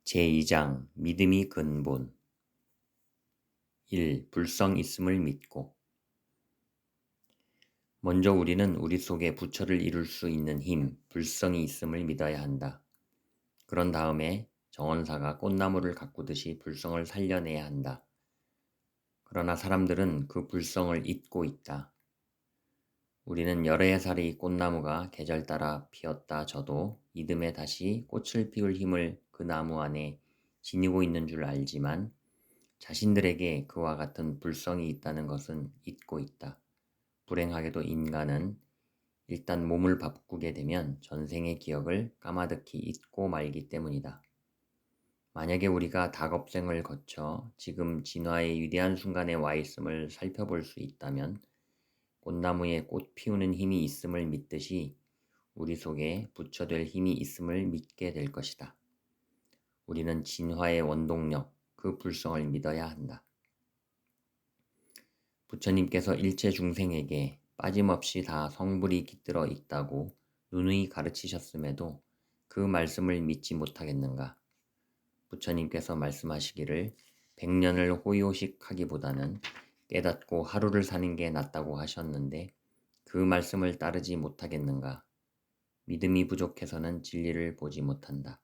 제2장 믿음이 근본 1. 불성 있음을 믿고 먼저 우리는 우리 속에 부처를 이룰 수 있는 힘, 불성이 있음을 믿어야 한다. 그런 다음에 정원사가 꽃나무를 가꾸듯이 불성을 살려내야 한다. 그러나 사람들은 그 불성을 잊고 있다. 우리는 여러 해살이 꽃나무가 계절 따라 피었다 져도 이듬해 다시 꽃을 피울 힘을 그 나무 안에 지니고 있는 줄 알지만 자신들에게 그와 같은 불성이 있다는 것은 잊고 있다. 불행하게도 인간은 일단 몸을 바꾸게 되면 전생의 기억을 까마득히 잊고 말기 때문이다. 만약에 우리가 다겁생을 거쳐 지금 진화의 위대한 순간에 와 있음을 살펴볼 수 있다면 꽃나무에 꽃 피우는 힘이 있음을 믿듯이 우리 속에 부처될 힘이 있음을 믿게 될 것이다. 우리는 진화의 원동력, 그 불성을 믿어야 한다. 부처님께서 일체 중생에게 빠짐없이 다 성불이 깃들어 있다고 누누이 가르치셨음에도 그 말씀을 믿지 못하겠는가? 부처님께서 말씀하시기를 100년을 호요식하기보다는 깨닫고 하루를 사는 게 낫다고 하셨는데 그 말씀을 따르지 못하겠는가? 믿음이 부족해서는 진리를 보지 못한다.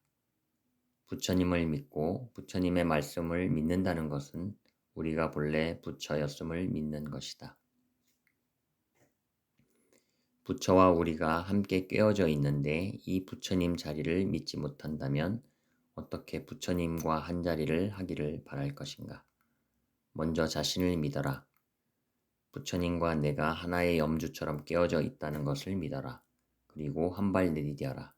부처님을 믿고 부처님의 말씀을 믿는다는 것은 우리가 본래 부처였음을 믿는 것이다. 부처와 우리가 함께 꿰어져 있는데 이 부처님 자리를 믿지 못한다면 어떻게 부처님과 한 자리를 하기를 바랄 것인가? 먼저 자신을 믿어라. 부처님과 내가 하나의 염주처럼 꿰어져 있다는 것을 믿어라. 그리고 한 발 내디뎌라.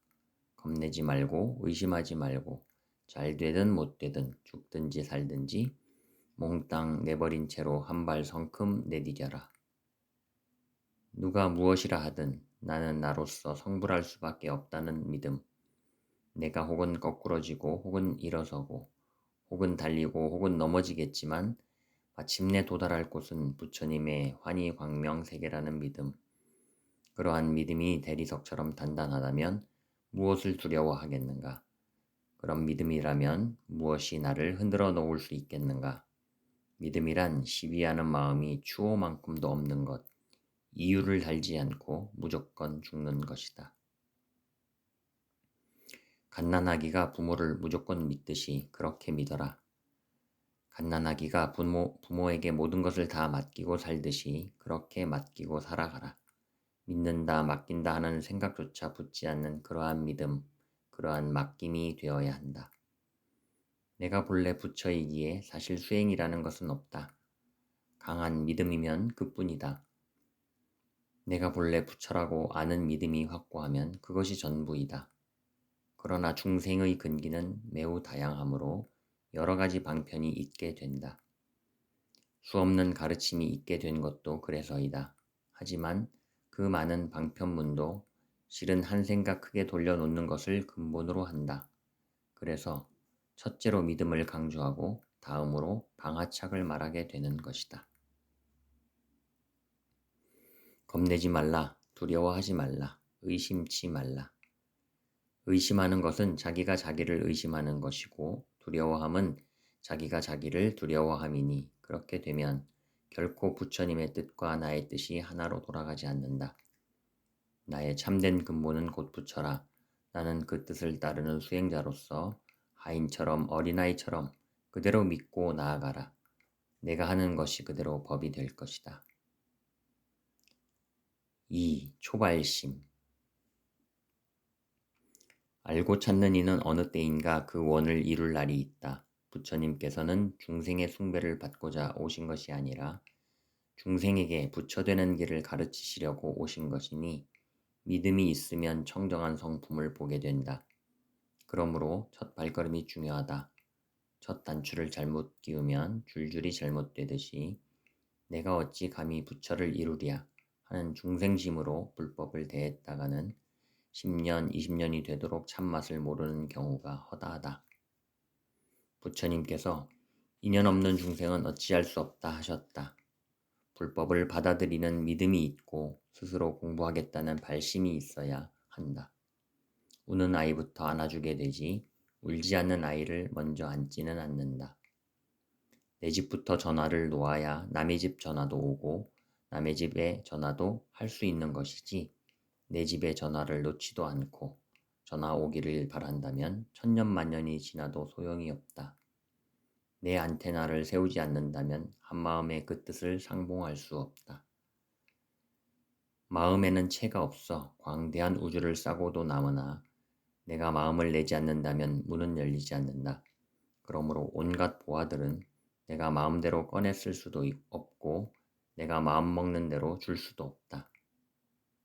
겁내지 말고 의심하지 말고 잘 되든 못 되든 죽든지 살든지 몽땅 내버린 채로 한 발 성큼 내디뎌라. 누가 무엇이라 하든 나는 나로서 성불할 수밖에 없다는 믿음. 내가 혹은 거꾸러지고 혹은 일어서고 혹은 달리고 혹은 넘어지겠지만 마침내 도달할 곳은 부처님의 환희광명세계라는 믿음. 그러한 믿음이 대리석처럼 단단하다면 무엇을 두려워하겠는가? 그런 믿음이라면 무엇이 나를 흔들어 놓을 수 있겠는가? 믿음이란 시비하는 마음이 추호만큼도 없는 것, 이유를 달지 않고 무조건 죽는 것이다. 갓난아기가 부모를 무조건 믿듯이 그렇게 믿어라. 갓난아기가 부모에게 모든 것을 다 맡기고 살듯이 그렇게 맡기고 살아가라. 믿는다, 맡긴다 하는 생각조차 붙지 않는 그러한 믿음, 그러한 맡김이 되어야 한다. 내가 본래 부처이기에 사실 수행이라는 것은 없다. 강한 믿음이면 그뿐이다. 내가 본래 부처라고 아는 믿음이 확고하면 그것이 전부이다. 그러나 중생의 근기는 매우 다양하므로 여러 가지 방편이 있게 된다. 수없는 가르침이 있게 된 것도 그래서이다. 하지만 그 많은 방편문도 실은 한 생각 크게 돌려놓는 것을 근본으로 한다. 그래서 첫째로 믿음을 강조하고 다음으로 방아착을 말하게 되는 것이다. 겁내지 말라, 두려워하지 말라, 의심치 말라. 의심하는 것은 자기가 자기를 의심하는 것이고 두려워함은 자기가 자기를 두려워함이니 그렇게 되면 결코 부처님의 뜻과 나의 뜻이 하나로 돌아가지 않는다. 나의 참된 근본은 곧 부처라. 나는 그 뜻을 따르는 수행자로서 하인처럼 어린아이처럼 그대로 믿고 나아가라. 내가 하는 것이 그대로 법이 될 것이다. 2. 초발심. 알고 찾는 이는 어느 때인가 그 원을 이룰 날이 있다. 부처님께서는 중생의 숭배를 받고자 오신 것이 아니라 중생에게 부처되는 길을 가르치시려고 오신 것이니 믿음이 있으면 청정한 성품을 보게 된다. 그러므로 첫 발걸음이 중요하다. 첫 단추를 잘못 끼우면 줄줄이 잘못되듯이 내가 어찌 감히 부처를 이루랴 하는 중생심으로 불법을 대했다가는 10년, 20년이 되도록 참맛을 모르는 경우가 허다하다. 부처님께서 인연 없는 중생은 어찌할 수 없다 하셨다. 불법을 받아들이는 믿음이 있고 스스로 공부하겠다는 발심이 있어야 한다. 우는 아이부터 안아주게 되지 울지 않는 아이를 먼저 앉지는 않는다. 내 집부터 전화를 놓아야 남의 집 전화도 오고 남의 집에 전화도 할 수 있는 것이지 내 집에 전화를 놓지도 않고 전화 오기를 바란다면 천년만년이 지나도 소용이 없다. 내 안테나를 세우지 않는다면 한마음에 그 뜻을 상봉할 수 없다. 마음에는 채가 없어 광대한 우주를 싸고도 남으나 내가 마음을 내지 않는다면 문은 열리지 않는다. 그러므로 온갖 보화들은 내가 마음대로 꺼내 쓸 수도 없고 내가 마음먹는 대로 줄 수도 없다.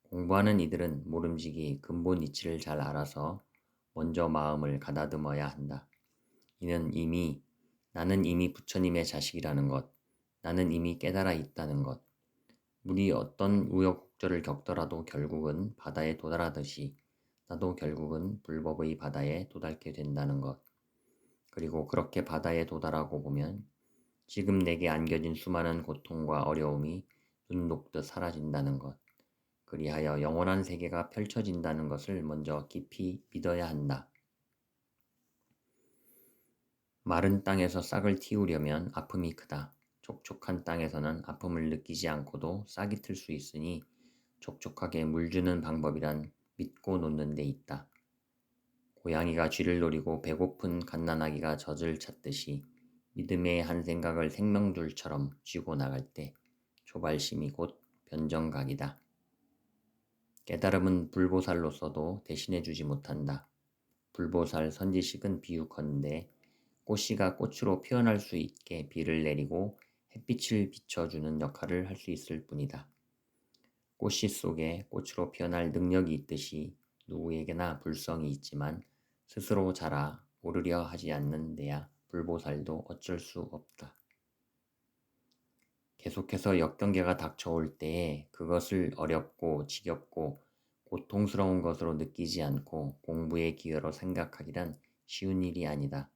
공부하는 이들은 모름지기 근본 이치를 잘 알아서 먼저 마음을 가다듬어야 한다. 나는 이미 부처님의 자식이라는 것, 나는 이미 깨달아 있다는 것, 물이 어떤 우여곡절을 겪더라도 결국은 바다에 도달하듯이 나도 결국은 불법의 바다에 도달게 된다는 것, 그리고 그렇게 바다에 도달하고 보면 지금 내게 안겨진 수많은 고통과 어려움이 눈 녹듯 사라진다는 것, 그리하여 영원한 세계가 펼쳐진다는 것을 먼저 깊이 믿어야 한다. 마른 땅에서 싹을 틔우려면 아픔이 크다. 촉촉한 땅에서는 아픔을 느끼지 않고도 싹이 틀 수 있으니 촉촉하게 물 주는 방법이란 믿고 놓는 데 있다. 고양이가 쥐를 노리고 배고픈 갓난아기가 젖을 찾듯이 믿음의 한 생각을 생명줄처럼 쥐고 나갈 때 조발심이 곧 변정각이다. 깨달음은 불보살로서도 대신해주지 못한다. 불보살 선지식은 비유컨대 꽃씨가 꽃으로 피어날 수 있게 비를 내리고 햇빛을 비춰주는 역할을 할 수 있을 뿐이다. 꽃씨 속에 꽃으로 피어날 능력이 있듯이 누구에게나 불성이 있지만 스스로 자라 오르려 하지 않는 데야 불보살도 어쩔 수 없다. 계속해서 역경계가 닥쳐올 때에 그것을 어렵고 지겹고 고통스러운 것으로 느끼지 않고 공부의 기회로 생각하기란 쉬운 일이 아니다.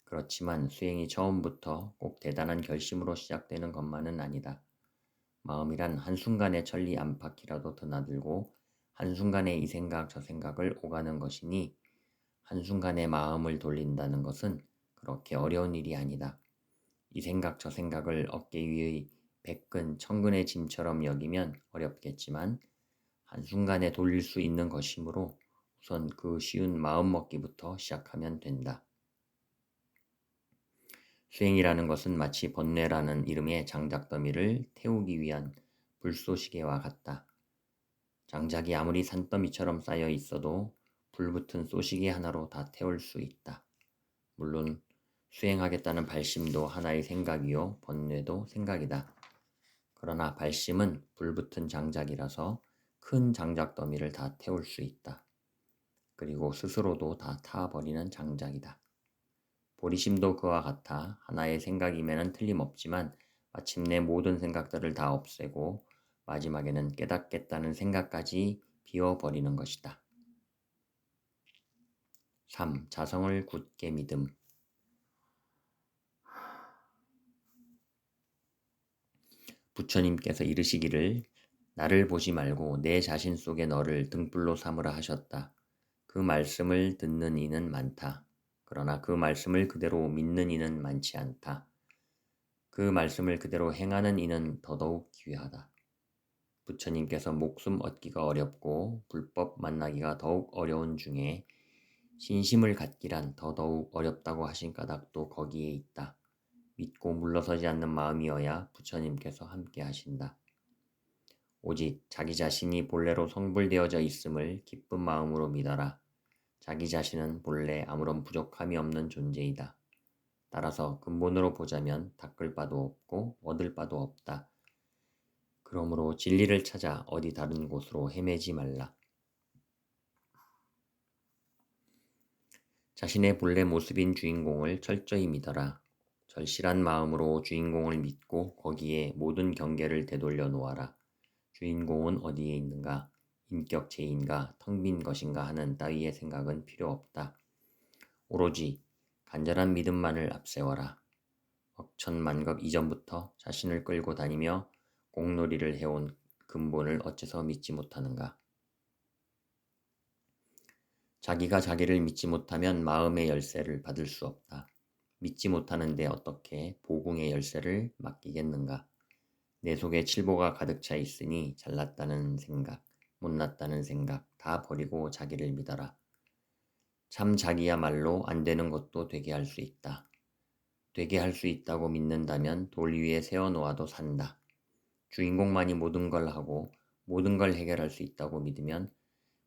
그렇지만 수행이 처음부터 꼭 대단한 결심으로 시작되는 것만은 아니다. 마음이란 한순간의 천리 안팎이라도 드나들고 한순간에 이 생각 저 생각을 오가는 것이니 한순간에 마음을 돌린다는 것은 그렇게 어려운 일이 아니다. 이 생각 저 생각을 어깨 위의 백근 천근의 짐처럼 여기면 어렵겠지만 한순간에 돌릴 수 있는 것이므로 우선 그 쉬운 마음먹기부터 시작하면 된다. 수행이라는 것은 마치 번뇌라는 이름의 장작더미를 태우기 위한 불쏘시개와 같다. 장작이 아무리 산더미처럼 쌓여 있어도 불붙은 쏘시개 하나로 다 태울 수 있다. 물론 수행하겠다는 발심도 하나의 생각이요 번뇌도 생각이다. 그러나 발심은 불붙은 장작이라서 큰 장작더미를 다 태울 수 있다. 그리고 스스로도 다 타버리는 장작이다. 보리심도 그와 같아 하나의 생각임에는 틀림없지만 마침내 모든 생각들을 다 없애고 마지막에는 깨닫겠다는 생각까지 비워버리는 것이다. 3. 자성을 굳게 믿음. 부처님께서 이르시기를 나를 보지 말고 내 자신 속의 너를 등불로 삼으라 하셨다. 그 말씀을 듣는 이는 많다. 그러나 그 말씀을 그대로 믿는 이는 많지 않다. 그 말씀을 그대로 행하는 이는 더더욱 귀하다. 부처님께서 목숨 얻기가 어렵고 불법 만나기가 더욱 어려운 중에 신심을 갖기란 더더욱 어렵다고 하신 까닭도 거기에 있다. 믿고 물러서지 않는 마음이어야 부처님께서 함께 하신다. 오직 자기 자신이 본래로 성불되어져 있음을 기쁜 마음으로 믿어라. 자기 자신은 본래 아무런 부족함이 없는 존재이다. 따라서 근본으로 보자면 닦을 바도 없고 얻을 바도 없다. 그러므로 진리를 찾아 어디 다른 곳으로 헤매지 말라. 자신의 본래 모습인 주인공을 철저히 믿어라. 절실한 마음으로 주인공을 믿고 거기에 모든 경계를 되돌려 놓아라. 주인공은 어디에 있는가? 인격체인가? 텅 빈 것인가 하는 따위의 생각은 필요 없다. 오로지 간절한 믿음만을 앞세워라. 억천만겁 이전부터 자신을 끌고 다니며 공놀이를 해온 근본을 어째서 믿지 못하는가? 자기가 자기를 믿지 못하면 마음의 열쇠를 받을 수 없다. 믿지 못하는데 어떻게 보궁의 열쇠를 맡기겠는가? 내 속에 칠보가 가득 차 있으니 잘났다는 생각, 못났다는 생각 다 버리고 자기를 믿어라. 참 자기야말로 안 되는 것도 되게 할 수 있다. 되게 할 수 있다고 믿는다면 돌 위에 세워놓아도 산다. 주인공만이 모든 걸 하고 모든 걸 해결할 수 있다고 믿으면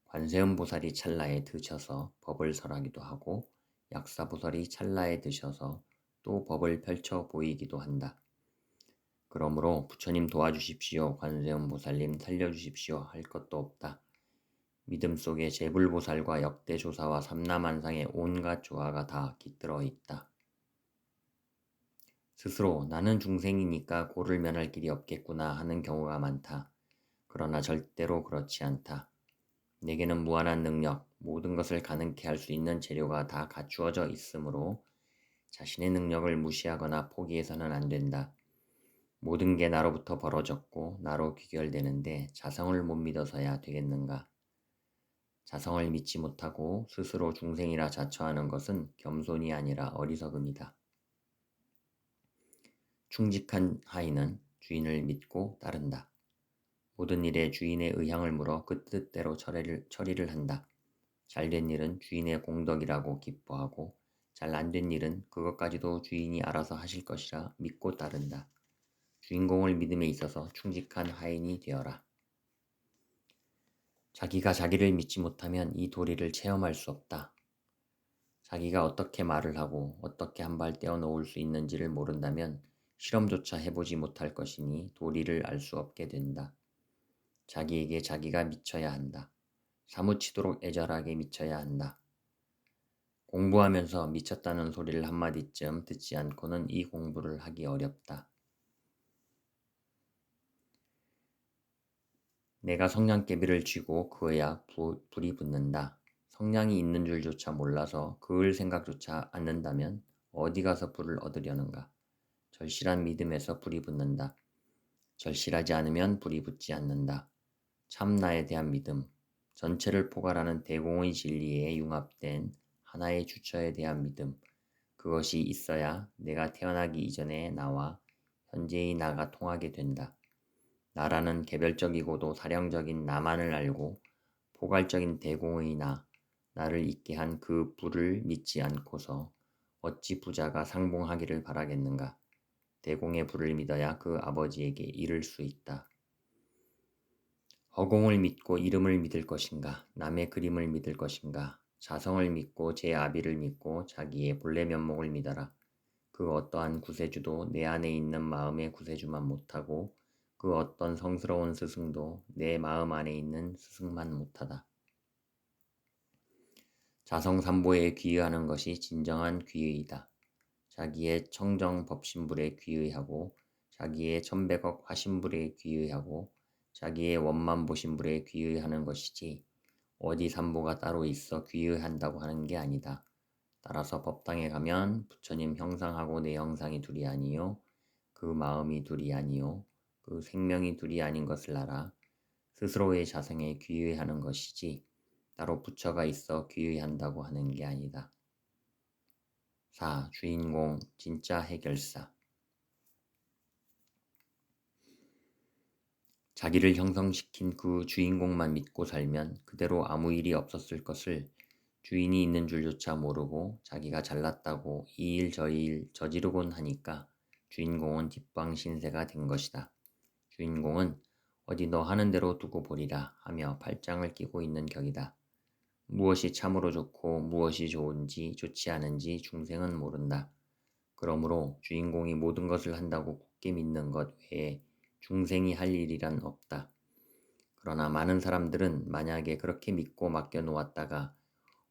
관세음보살이 찰나에 드셔서 법을 설하기도 하고 약사보살이 찰나에 드셔서 또 법을 펼쳐 보이기도 한다. 그러므로 부처님 도와주십시오, 관세음보살님 살려주십시오 할 것도 없다. 믿음 속에 제불보살과 역대조사와 삼라만상의 온갖 조화가 다 깃들어 있다. 스스로 나는 중생이니까 고를 면할 길이 없겠구나 하는 경우가 많다. 그러나 절대로 그렇지 않다. 내게는 무한한 능력, 모든 것을 가능케 할 수 있는 재료가 다 갖추어져 있으므로 자신의 능력을 무시하거나 포기해서는 안 된다. 모든 게 나로부터 벌어졌고 나로 귀결되는데 자성을 못 믿어서야 되겠는가? 자성을 믿지 못하고 스스로 중생이라 자처하는 것은 겸손이 아니라 어리석음이다. 충직한 하인은 주인을 믿고 따른다. 모든 일에 주인의 의향을 물어 그 뜻대로 처리를 한다. 잘된 일은 주인의 공덕이라고 기뻐하고 잘 안 된 일은 그것까지도 주인이 알아서 하실 것이라 믿고 따른다. 주인공을 믿음에 있어서 충직한 하인이 되어라. 자기가 자기를 믿지 못하면 이 도리를 체험할 수 없다. 자기가 어떻게 말을 하고 어떻게 한 발 떼어놓을 수 있는지를 모른다면 실험조차 해보지 못할 것이니 도리를 알 수 없게 된다. 자기에게 자기가 미쳐야 한다. 사무치도록 애절하게 미쳐야 한다. 공부하면서 미쳤다는 소리를 한마디쯤 듣지 않고는 이 공부를 하기 어렵다. 내가 성냥개비를 쥐고 그어야 불이 붙는다. 성냥이 있는 줄조차 몰라서 그을 생각조차 않는다면 어디 가서 불을 얻으려는가. 절실한 믿음에서 불이 붙는다. 절실하지 않으면 불이 붙지 않는다. 참나에 대한 믿음, 전체를 포괄하는 대공의 진리에 융합된 하나의 주처에 대한 믿음, 그것이 있어야 내가 태어나기 이전에 나와 현재의 나가 통하게 된다. 나라는 개별적이고도 사령적인 나만을 알고 포괄적인 대공의 나를 있게 한 그 부를 믿지 않고서 어찌 부자가 상봉하기를 바라겠는가. 대공의 부를 믿어야 그 아버지에게 이를 수 있다. 허공을 믿고 이름을 믿을 것인가, 남의 그림을 믿을 것인가, 자성을 믿고 제 아비를 믿고 자기의 본래 면목을 믿어라. 그 어떠한 구세주도 내 안에 있는 마음의 구세주만 못하고 그 어떤 성스러운 스승도 내 마음 안에 있는 스승만 못하다. 자성삼보에 귀의하는 것이 진정한 귀의이다. 자기의 청정법신불에 귀의하고 자기의 천백억 화신불에 귀의하고 자기의 원만보신불에 귀의하는 것이지 어디 삼보가 따로 있어 귀의한다고 하는 게 아니다. 따라서 법당에 가면 부처님 형상하고 내 형상이 둘이 아니요 그 마음이 둘이 아니요 그 생명이 둘이 아닌 것을 알아 스스로의 자성에 귀의하는 것이지 따로 부처가 있어 귀의한다고 하는 게 아니다. 4. 주인공 진짜 해결사. 자기를 형성시킨 그 주인공만 믿고 살면 그대로 아무 일이 없었을 것을 주인이 있는 줄조차 모르고 자기가 잘났다고 이 일 저 일 저지르곤 하니까 주인공은 뒷방신세가 된 것이다. 주인공은 어디 너 하는 대로 두고 보리라 하며 팔짱을 끼고 있는 격이다. 무엇이 참으로 좋고 무엇이 좋은지 좋지 않은지 중생은 모른다. 그러므로 주인공이 모든 것을 한다고 굳게 믿는 것 외에 중생이 할 일이란 없다. 그러나 많은 사람들은 만약에 그렇게 믿고 맡겨 놓았다가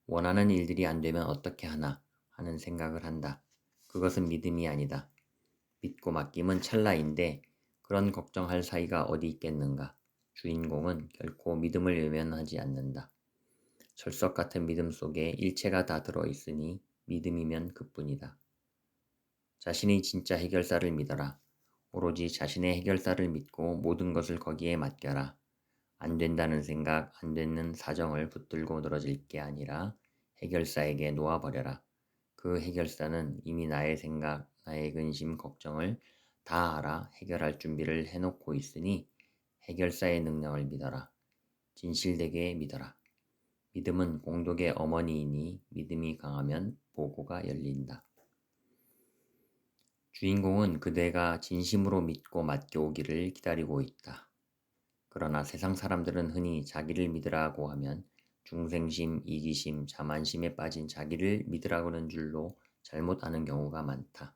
원하는 일들이 안 되면 어떻게 하나 하는 생각을 한다. 그것은 믿음이 아니다. 믿고 맡김은 찰나인데 그런 걱정할 사이가 어디 있겠는가. 주인공은 결코 믿음을 외면하지 않는다. 철석 같은 믿음 속에 일체가 다 들어있으니 믿음이면 그뿐이다. 자신이 진짜 해결사를 믿어라. 오로지 자신의 해결사를 믿고 모든 것을 거기에 맡겨라. 안 된다는 생각, 안 되는 사정을 붙들고 늘어질 게 아니라 해결사에게 놓아버려라. 그 해결사는 이미 나의 생각, 나의 근심, 걱정을 다 알아 해결할 준비를 해놓고 있으니 해결사의 능력을 믿어라. 진실되게 믿어라. 믿음은 공덕의 어머니이니 믿음이 강하면 보고가 열린다. 주인공은 그대가 진심으로 믿고 맡겨오기를 기다리고 있다. 그러나 세상 사람들은 흔히 자기를 믿으라고 하면 중생심, 이기심, 자만심에 빠진 자기를 믿으라고는 줄로 잘못 아는 경우가 많다.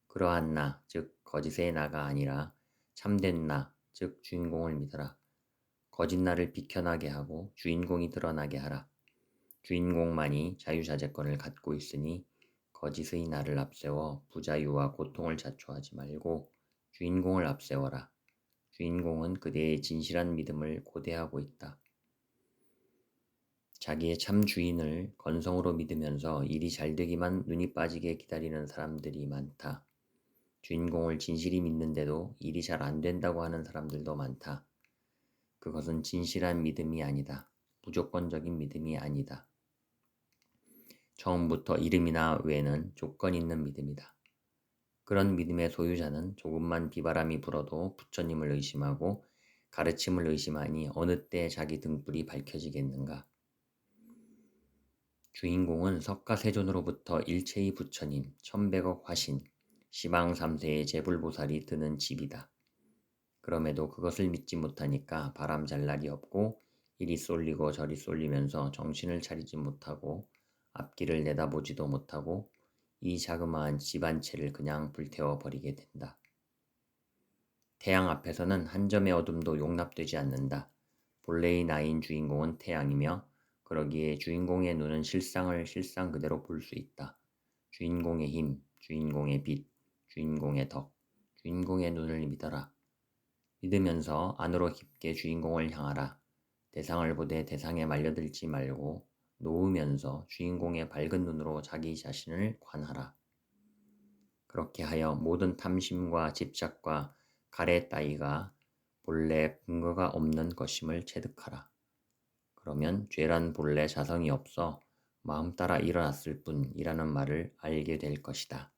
그러한 나, 즉 거짓의 나가 아니라 참된 나, 즉 주인공을 믿어라. 거짓 나를 비켜나게 하고 주인공이 드러나게 하라. 주인공만이 자유자재권을 갖고 있으니 거짓의 나를 앞세워 부자유와 고통을 자초하지 말고 주인공을 앞세워라. 주인공은 그대의 진실한 믿음을 고대하고 있다. 자기의 참 주인을 건성으로 믿으면서 일이 잘 되기만 눈이 빠지게 기다리는 사람들이 많다. 주인공을 진실히 믿는데도 일이 잘 안 된다고 하는 사람들도 많다. 그것은 진실한 믿음이 아니다. 무조건적인 믿음이 아니다. 처음부터 이름이나 외는 조건 있는 믿음이다. 그런 믿음의 소유자는 조금만 비바람이 불어도 부처님을 의심하고 가르침을 의심하니 어느 때 자기 등불이 밝혀지겠는가. 주인공은 석가세존으로부터 일체의 부처님, 1100억 화신, 시방 3세의 제불보살이 드는 집이다. 그럼에도 그것을 믿지 못하니까 바람 잘 날이 없고 이리 쏠리고 저리 쏠리면서 정신을 차리지 못하고 앞길을 내다보지도 못하고 이 자그마한 집 한 채를 그냥 불태워 버리게 된다. 태양 앞에서는 한 점의 어둠도 용납되지 않는다. 본래의 나인 주인공은 태양이며 그러기에 주인공의 눈은 실상을 실상 그대로 볼 수 있다. 주인공의 힘, 주인공의 빛, 주인공의 덕, 주인공의 눈을 믿어라. 믿으면서 안으로 깊게 주인공을 향하라. 대상을 보되 대상에 말려들지 말고 놓으면서 주인공의 밝은 눈으로 자기 자신을 관하라. 그렇게 하여 모든 탐심과 집착과 가래 따위가 본래 근거가 없는 것임을 체득하라. 그러면 죄란 본래 자성이 없어 마음 따라 일어났을 뿐이라는 말을 알게 될 것이다.